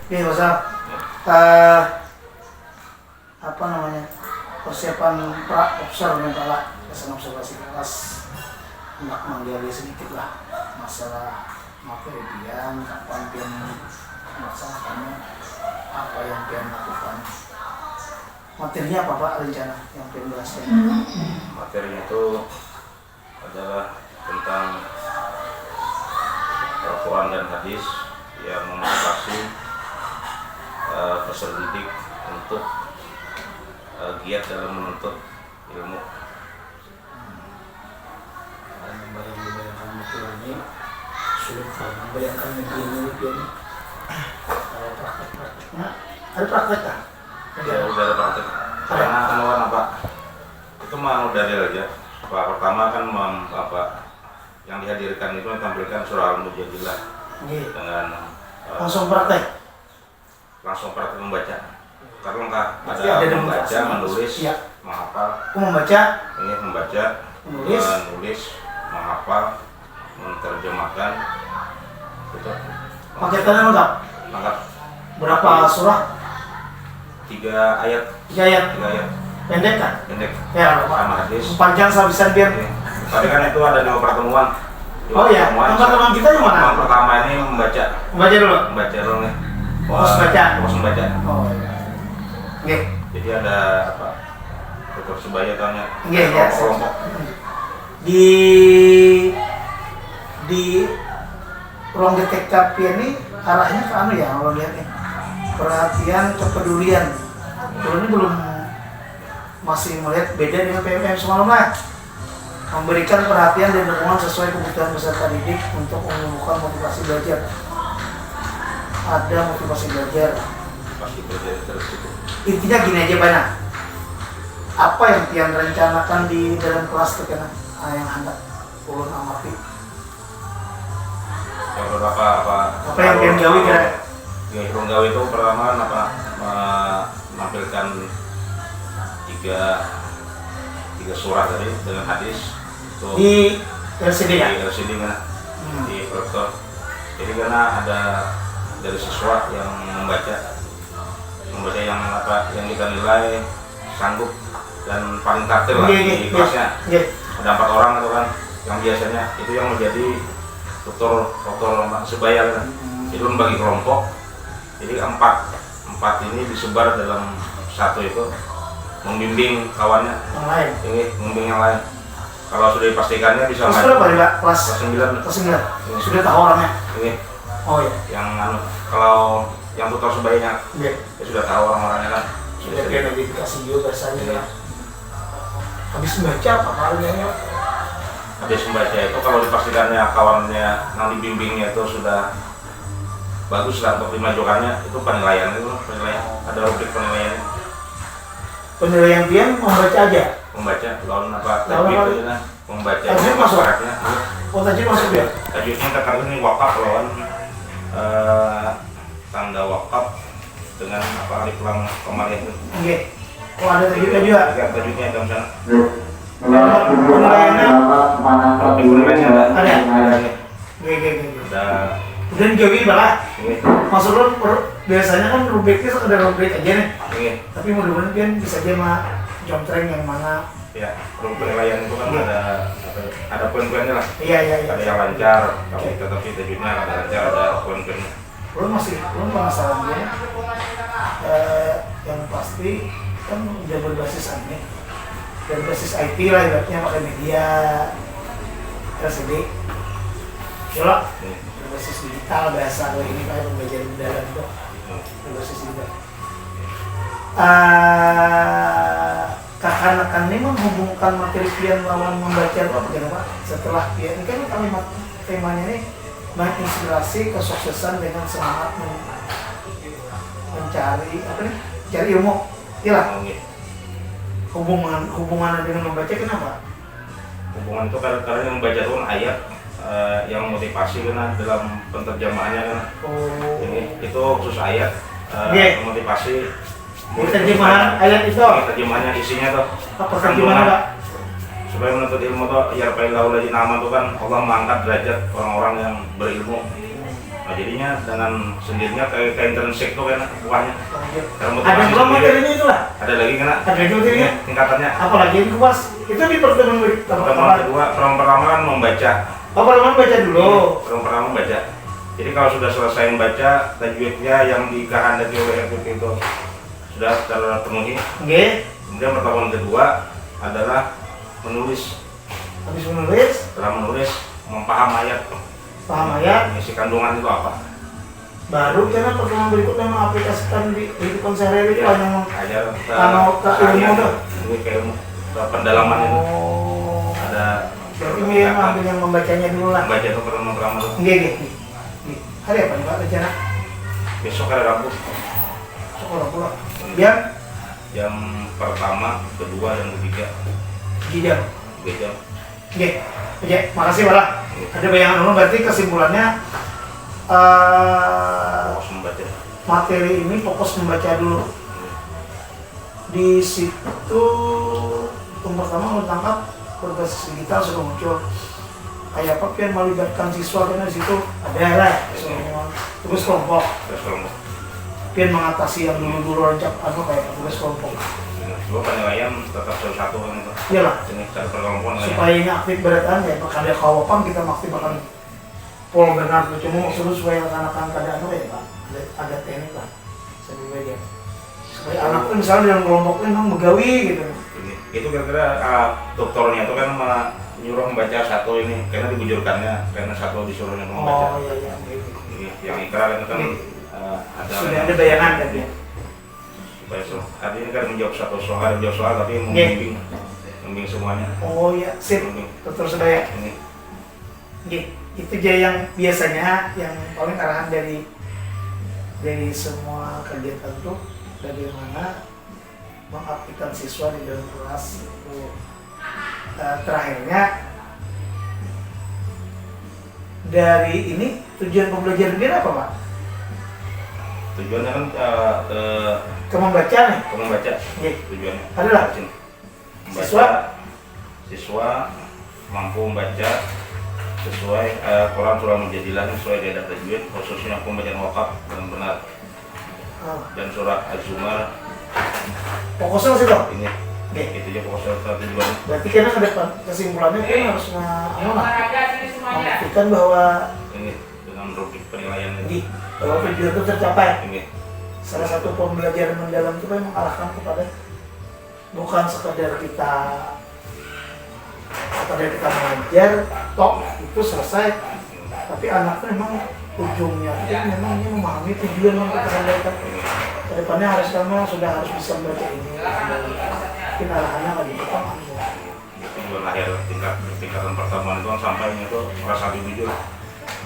Oke, masa apa namanya persiapan observasi kesan observasi kelas hendak menggali sedikit lah masalah materi pian, kapan pian melaksanakannya, apa yang pian lakukan. Materinya apa Pak rencana yang pian bahas? Materinya itu adalah tentang Al-Quran dan hadis yang memotivasi peserta didik untuk giat dalam menuntut ilmu. Membayangkan materi ini sulit membayangkan begini pian. Praktek-prakteknya ada praktek kan? Ya udah ada praktek. Karena anuan apa? Itu mau dalil aja. Pertama kan yang dihadirkan itu menampilkan surah Al-Mujadilah dengan langsung praktek membaca. Karena ada membaca, menulis, ya. Menghafal. Membaca, menulis, menghafal, menerjemahkan. Itu. Paketannya lengkap. Berapa surah? 3 ayat. 3 ayat. Pendek kan? Pendek. Ya, sama hadis. Panjang sehabisan biar. Tadi kan itu ada 5 pertemuan. Oh iya, pertemuan kita yang mana? Yang pertama ini membaca dulu. Membaca dulu nih. Fokus baca. Oh iya. Oke. Jadi ada apa? Tutor sebaya tanya. Iya. Kelompok. Di ruang DTK ini arahnya ke anu ya, kalau lihat nih. Perhatian, kepedulian. Kalau ini belum masih melihat beda dengan PMM semalam lah. Memberikan perhatian dan dukungan sesuai kebutuhan peserta didik untuk menumbuhkan motivasi belajar. Ada motivasi belajar. Pasti belajar terus itu. Intinya gini aja Pak. Apa yang Pian rencanakan di dalam kelas terkena yang hendak ulun amati? Yang berapa apa yang Pian gawi kira? Yang gawi itu pertama menampilkan tiga surah tadi dengan hadis. Di LCD ya? Di LCD kan, di proyektor. Jadi karena ada dari siswa yang membaca yang kita nilai sanggup dan paling taktil lah di kelasnya. Ada 4 orang atau kan yang biasanya itu yang menjadi tutor sebaya kan. Itu membagi kelompok. Jadi 4 ini disebar dalam satu itu membimbing kawannya. Yang lain. Ini membimbing yang lain. Kalau sudah dipastikannya bisa kelas berapa nih Pak? Kelas 9. Sudah tahu orangnya? Ini. Oh iya. Yang kalau yang tutor sebayanya ya sudah tahu orang-orangnya kan. Sudah kayak notifikasi juga biasanya. Habis membaca apa halnya? Habis membaca itu kalau dipastikannya kawannya yang dibimbingnya itu sudah bagus lah untuk dimajukannya, itu penilaian ada rubrik penilaian. Penilaian dia membaca aja. Membaca lawan apa tajwid itu kan. Membaca tajwid masuk. Oh tajwid masuk ya. Tajwidnya kata ini wakaf lawan tanda wakaf dengan apa alif lam kemarin itu. Oke. Oh ada tajwidnya juga. Ada tajwidnya dalam sana. Penilaiannya ada. Oke. Ada. Udah dijawabin balah. Maksud lo biasanya kan rubriknya ada rubrik aja nih. Tapi mudah-mudahan kan bisa aja mah jomtreng yang mana. Ya, penilaian itu kan ada poin-poinnya lah. Iya. Ada yang lancar, tapi tajwidnya ada lancar, ada poin-poinnya. Belum penasaran dia. Yang pasti kan udah berbasis aneh. Berbasis IT lah ibaratnya pakai media LCD. Yola. Berbasis digital bahasa ini kayak pembelajaran mendalam tuh. Berbasis digital. Kakak-kakak ini menghubungkan materi pian lawan membaca itu apa Pak? Setelah pian ini kan kalimat temanya ini menginspirasi kesuksesan dengan semangat mencari cari ilmu. Iyalah. Hubungan dengan membaca kenapa? Hubungan itu karena yang membaca itu kan ayat yang motivasi kan dalam penterjemahannya kan. Ini itu khusus ayat motivasi. Terjemahan ayat itu. Terjemahannya isinya tuh. Apa terjemahan Pak? Supaya menuntut ilmu tuh ya paling lagi nama tuh kan Allah mengangkat derajat orang-orang yang berilmu. Nah, jadinya dengan sendirinya kayak intrinsik tuh kan buahnya. Ada belum materinya itu lah? Ada lagi kan? Ada itu materinya? Tingkatannya. Apalagi yang kuas itu di pertemuan kedua, pertama kan membaca. Pertama baca dulu. Pertama membaca. Jadi kalau sudah selesai membaca tajwidnya yang dikehendaki oleh FPP itu sudah terpenuhi. Kemudian pertemuan kedua adalah menulis. Habis menulis? Setelah menulis, mempaham ayat. Paham ayat? Isi kandungan itu apa? Baru karena pertemuan berikutnya mengaplikasikan di kehidupan sehari-hari itu hanya ajar ke ilmu tuh. Ini ke ilmu, ke pendalaman itu. Ada. Berarti ini yang ambil yang membacanya dulu lah. Membaca itu pertama tuh. Iya. Hari apa nih Pak rencana? Besok hari Rabu. Sekolah pula. Jam pertama, kedua, dan ketiga. 3 jam. 3 jam. Oke, makasih Pak. Ada bayangan dulu berarti kesimpulannya Fokus membaca. materi ini fokus membaca dulu. Di situ yang pertama tangkap berbasis digital sudah muncul. Kayak apa yang melibatkan siswa karena di situ ada lah semua tugas kelompok. Pian mengatasi yang dulu rancak kayak tugas kelompok. Gua penilaian tetap satu kan itu. Iyalah. Ini cara perkelompok supaya ini aktif beratan ya bakal ada kawapan kita maksimalkan pol benar cuma maksudnya supaya anak-anak keadaan itu ya Pak ada teknik lah sambil dia supaya anak tuh misalnya dalam kelompoknya memang begawi gitu. Itu kira-kira dokternya itu kan menyuruh membaca satu ini karena dibujurkannya karena satu disuruhnya membaca. Iya. Yang ikrar itu kan ada sudah ada bayangan kan ya. Artinya kan menjawab satu soal tapi membimbing semuanya. Oh iya, sip. Betul sudah. Itu aja yang biasanya yang paling arahan dari semua kegiatan itu bagaimana mengaktifkan siswa di dalam kelas itu. Terakhirnya dari ini tujuan pembelajaran dia apa Pak? Tujuannya kan ke membaca nih. Ke membaca. Tujuannya. Adalah siswa mampu membaca sesuai Quran surah Mujadilah sesuai dengan tajwid khususnya pembacaan wakaf dengan benar. Dan surah Az-Zumar. Fokusnya sih dong. Ini. Itu aja fokusnya tujuannya. Berarti karena ke depan kesimpulannya kan harus memastikan bahwa ini dengan rubrik penilaian ini bahwa tujuan itu tercapai. Ini. salah satu pembelajaran mendalam itu kan mengarahkan kepada bukan sekedar kita mengajar tok itu selesai, tapi anaknya memang ujungnya itu memang ini memahami tujuan yang kita sampaikan. Kedepannya harus sudah harus bisa membaca ini. Mungkin arahannya lagi pertama. Tujuan akhir tingkatan pertemuan itu sampainya itu merasa jujur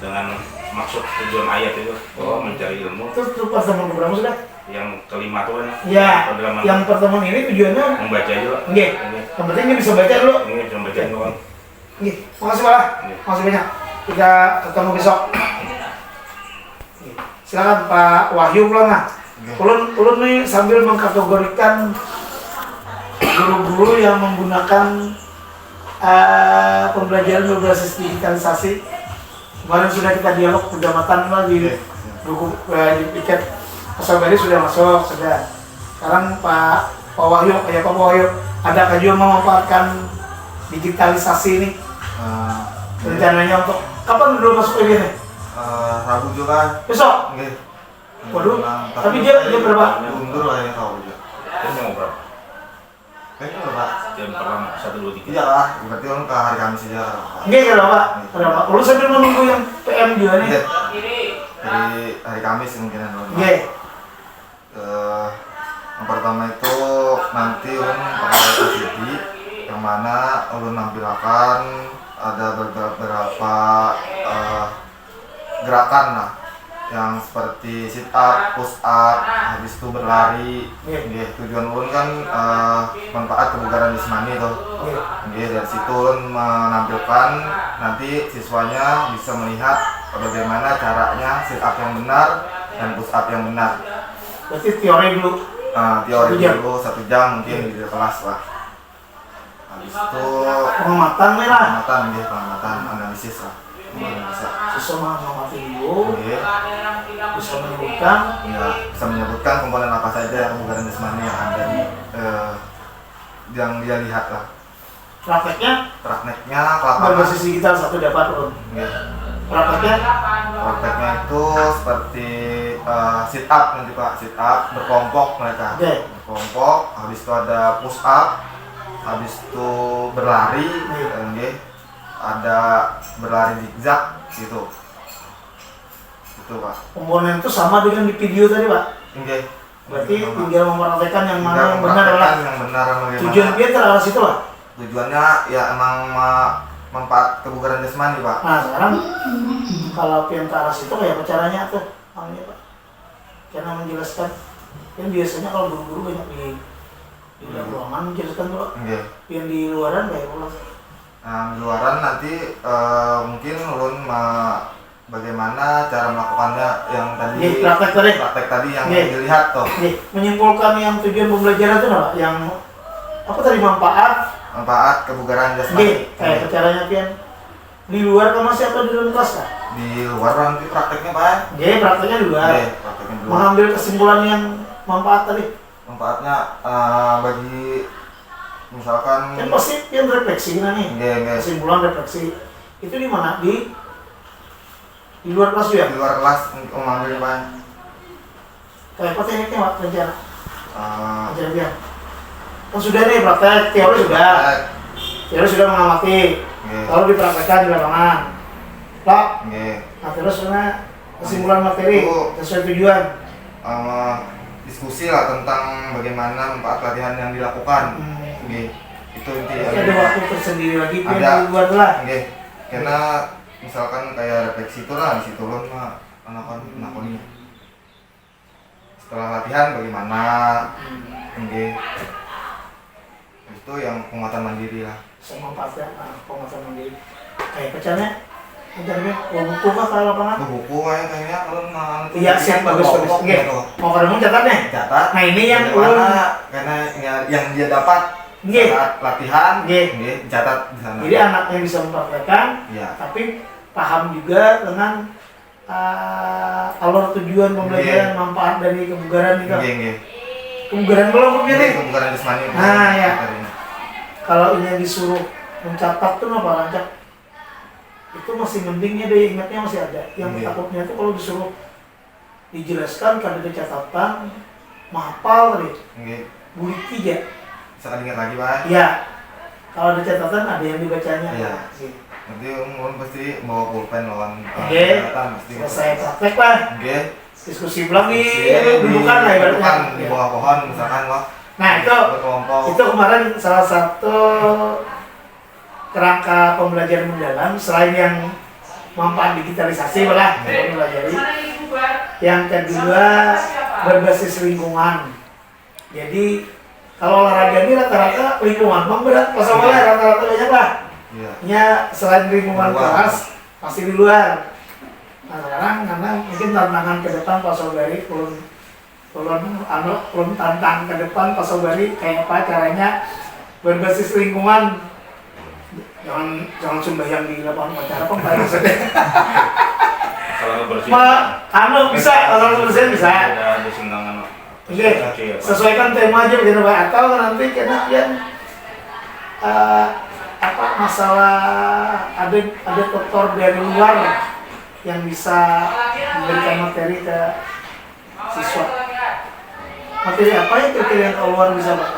dengan maksud tujuan ayat itu bahwa mencari ilmu. Terus pertemuan berapa sudah? Yang kelima tuh kan? Ya, yang pertemuan ini tujuannya membaca juga. Nggih. Yang penting ini bisa baca dulu. Ini bisa baca dulu kan. Nggih, makasih Pak. Makasih banyak. Kita ketemu besok. Silakan Pak Wahyu pulang nah. Ulun nih sambil mengkategorikan guru-guru yang menggunakan pembelajaran berbasis digitalisasi. Kemarin sudah kita dialog pengamatan lah di buku di piket asal bali sudah masuk sudah. Sekarang Pak Wahyu, Pak Wahyu, adakah juga memanfaatkan digitalisasi ini? Rencananya untuk kapan dulu masuk ini nih? Rabu juga. Besok? Nggih. Waduh, tapi dia berapa? Mundur lah ya tahu aja. Jam berapa? Kayaknya berapa? Jam pertama 1, 2, 3. Iya lah, berarti kan ke hari Kamis aja. Nggih, berapa? Berapa? Lalu sambil menunggu yang PM juga nih. Jadi hari Kamis kemungkinan. Nggih. Yang pertama itu nanti pakai LCD yang mana ulun nampilkan ada beberapa gerakan lah yang seperti sit up, push up, habis itu berlari. Tujuan ulun kan manfaat kebugaran jasmani tuh. Dari situ ulun menampilkan nanti siswanya bisa melihat bagaimana caranya sit up yang benar dan push up yang benar. Berarti teori dulu. Teori dulu 1 jam mungkin di kelas lah. Habis itu pengamatan nih lah. pengamatan analisis lah. Bisa. bisa mengamati video, Nggih. bisa menyebutkan Ya, bisa menyebutkan komponen apa saja kebugaran jasmani yang ada di yang dia lihat lah. prakteknya Prakteknya ke lapangan. berbasis digital 1 dapat Om. Nggih. Prakteknya Prakteknya itu seperti sit up nanti Pak, sit up berkelompok mereka. Oke. Berkelompok, habis itu ada push up, habis itu berlari, nggih. Ada berlari zigzag gitu. Itu Pak. komponen itu sama dengan di video tadi Pak. Nggih. Berarti Sama. tinggal mempraktekkan yang mana Tinggal yang benar mempraktekkan lah. yang benar bagaimana. Tujuan dia terarah situ Pak. Tujuannya ya emang manfaat kebugaran jasmani Pak. Nah sekarang kalau yang ke arah situ kayak apa caranya tuh namanya Pak? Karena menjelaskan yang biasanya kalau guru-guru banyak di dalam ruangan menjelaskan tuh Pak. Nggih. Yang di luaran kayak apa? Nah, di luaran nanti mungkin ulun bagaimana cara melakukannya yang tadi Nggih, praktek tadi. yang Nggih. dilihat tuh. Nih, menyimpulkan yang tujuan pembelajaran itu apa? Yang apa tadi manfaat? Manfaat kebugaran jasmani. Nggih, kayak caranya Pian. Di luar kan masih apa di dalam kelas kan? Di luar nanti prakteknya Pak. Nggih, prakteknya di luar. Nggih, prakteknya di luar. Mengambil kesimpulan yang manfaat tadi. Manfaatnya bagi misalkan Kan pasti Pian refleksi kan nih. nggih, nggih. Kesimpulan refleksi. Itu di mana? Di luar kelas juga. Di luar kelas mengambil Pak. Kayak apa tekniknya Pak rencana? Eh, Rencana Pian. Kan sudah nih praktek, teori sudah. Teori sudah mengamati. Nggih. Lalu dipraktekkan di lapangan. Pak, Nggih. nah terus kesimpulan materi Oh. sesuai tujuan. Diskusi lah tentang bagaimana manfaat latihan yang dilakukan. Nggih. Itu inti. Jadi ada waktu tersendiri lagi Pian Ada. di luar lah. Nggih. Karena misalkan kayak refleksi itu lah di situ lon mah nakoni. Setelah latihan bagaimana? Nggih. Itu yang penguatan mandiri lah. Sama pasnya, penguasaan mandiri. Kayak pecannya, rencananya buku kah ke lapangan? Itu buku kayaknya ulun Iya, siap bagus. Oke, mau ketemu catatnya. Catat. Nah ini yang karena yang dia dapat Nggih. saat latihan, Nggih. nggih, catat di sana. Jadi anaknya bisa mempraktekkan, Iya. tapi paham juga dengan alur tujuan pembelajaran, manfaat dari kebugaran itu. Nggih, nggih. Kebugaran kelompok Nggih, ini. kebugaran jasmani. Nah, ya. Materi. Kalau ini disuruh mencatat tuh apa rancak? Itu masih mendingnya deh, ingatnya masih ada. Yang Iya. takutnya tuh kalau disuruh dijelaskan karena ada catatan, mahapal tadi, Nggih. bulik 3. Bisa ingat lagi, Pak. Iya. Kalau ada catatan ada yang dibacanya. Iya. Gitu. Nanti umum pasti bawa pulpen lawan Oke. catatan pasti. Selesai praktek lah. Nggih. Diskusi ulang di Diskusi dudukan lah ibaratnya. dudukan, di Iya. bawah pohon misalkan loh. Nah itu berkelompok. kemarin salah satu kerangka pembelajaran mendalam selain yang manfaat digitalisasi malah Iya. pelajari. Yang kedua berbasis lingkungan. Jadi kalau olahraga ini rata-rata lingkungan, bang berat pas awalnya rata-rata banyak lah. Iya. Ya selain lingkungan Luar. kelas pasti di luar. Nah sekarang karena mungkin tantangan ke depan Pak Sobari belum tantang ke depan Pak Sobari kayak apa caranya berbasis lingkungan. Jangan sembahyang di lapangan pacara Pak Pak maksudnya. Kalau bersih. Bisa, kalau bersih bisa. Ada sendangan. Oke, sesuaikan tema aja begitu Pak. Atau nanti kena yang masalah ada tutor dari luar yang bisa memberikan materi ke siswa. Materi apa ya kira-kira yang keluar bisa Pak?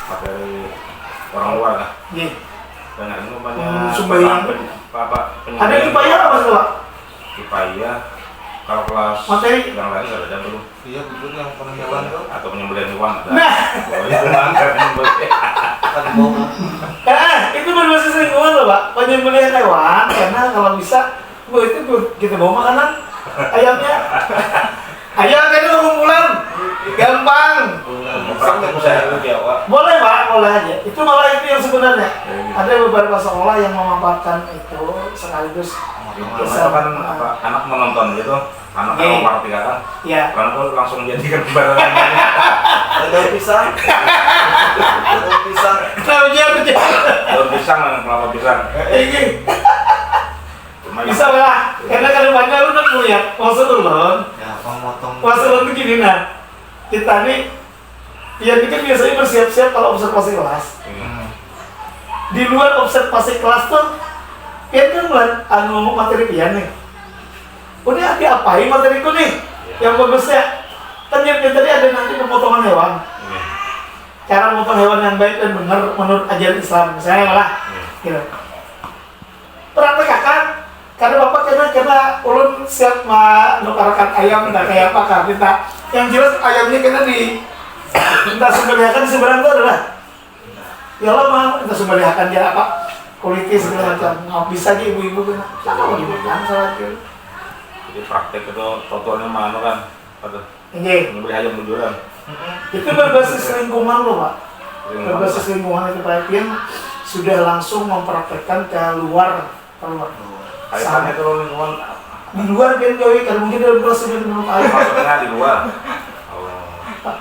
Materi orang luar lah. Iya. Banyak itu banyak. Sembahyang. Ada kipaya apa sih Pak? Kipaya. Kalau kelas Materi. yang lain nggak ada belum. Iya, betul yang pernah jalan tuh. Atau penyembelihan hewan. Nah. Kalau itu langgar Kan bawa. Itu berbasis lingkungan loh Pak. Penyembelihan hewan karena kalau bisa kita bawa makanan ayamnya. Ayam kan itu kumpulan. Gampang. Praktek saya itu Jawa. Boleh Pak, boleh aja. Itu malah itu yang sebenarnya. Ada beberapa sekolah yang memanfaatkan itu sekaligus Bisa kan apa, anak menonton gitu, anak Iya. kalau party kan, ya. karena tuh langsung jadikan barang. Daun pisang. Daun pisang. Kenapa Daun pisang dan kelapa pisang. Ini Cuma bisa lah. Karena kedepannya lu kan lihat maksud ulun. Ya, pemotong. Maksud ulun tuh gini nah. Kita nih pian ini kan biasanya bersiap-siap kalau observasi kelas. Di luar observasi kelas tuh pian kan ngomong materi pian nih. Udah diapain materiku nih? Yang bagusnya kan yang tadi ada nanti pemotongan hewan. Cara memotong hewan yang baik dan benar menurut ajaran Islam misalnya malah gitu. Praktek karena bapak karena ulun siap menukarakan ayam nggak kayak apa kan kita yang jelas ayamnya kena minta sembelihakan di seberang itu adalah ya lama minta sembelihakan dia apa kulitnya segala macam nggak bisa aja ibu-ibu kena mau dimakan salah gitu. Jadi praktek itu totalnya mana kan pada membeli ayam bujuran itu berbasis lingkungan loh pak, berbasis lingkungan itu Pak Etienne sudah langsung mempraktekkan keluar kaitannya kalau lingkungan di luar kan gawe kan mungkin dalam proses minum air maksudnya di luar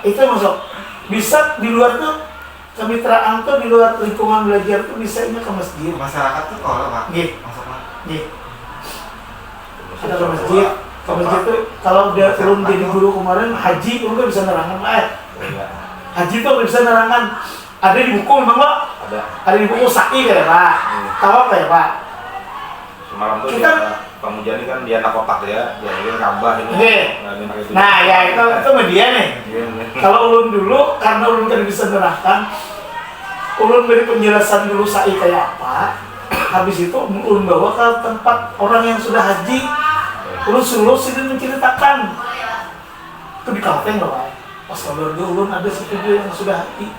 itu masuk bisa di luar tuh kemitraan tuh di luar lingkungan belajar tuh bisa ini ke masjid Masyarakat tuh kalau Pak. Nggih. Masuk Pak. Ada ke masjid tuh kalau udah turun jadi guru kemarin haji pun kan bisa nerangan Pak haji tuh nggak bisa nerangan ada di buku memang Pak ada di buku sa'i kayak Pak tahu kayak Pak semalam tuh kita Pamujani kan dia anak kotak ya, dia Ka'bah ini. Nah ya itu media nih. Kalau ulun dulu karena ulun kan bisa nerangkan, ulun beri penjelasan dulu sa'i kayak apa. Habis itu ulun bawa ke tempat orang yang sudah haji, ulun suruh sini menceritakan. Itu di Kalteng loh Pak. Pas keluarga ulun ada situ yang sudah haji.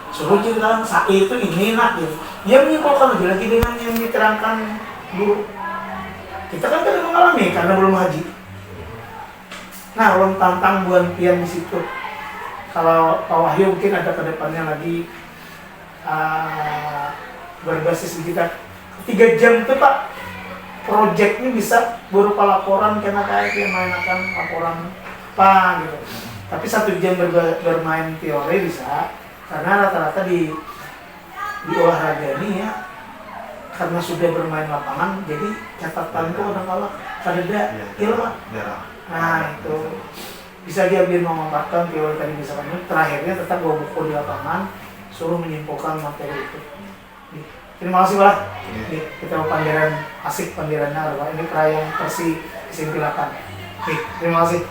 Suruh ceritakan sa'i itu ini nak gitu. Dia menyimpulkan lagi dengan yang diterangkan dulu. Kita kan tidak mengalami karena belum haji. Nah, ulun tantang buan pian di situ. Kalau Pak Wahyu mungkin ada ke depannya lagi berbasis di kita 3 jam itu Pak. Proyeknya bisa berupa laporan karena kayak yang mainkan laporan apa gitu. Tapi 1 jam bermain teori bisa karena rata-rata di olahraga ini ya karena sudah bermain lapangan jadi catatan itu kadang-kadang kadang ilmu. Nah itu bisa dia memanfaatkan teori tadi misalkan terakhirnya tetap bawa buku di lapangan suruh menyimpulkan materi itu. Terima kasih Pak. Kita pandiran asik pandirannya Pak. Ini perayaan versi 8. Terima kasih.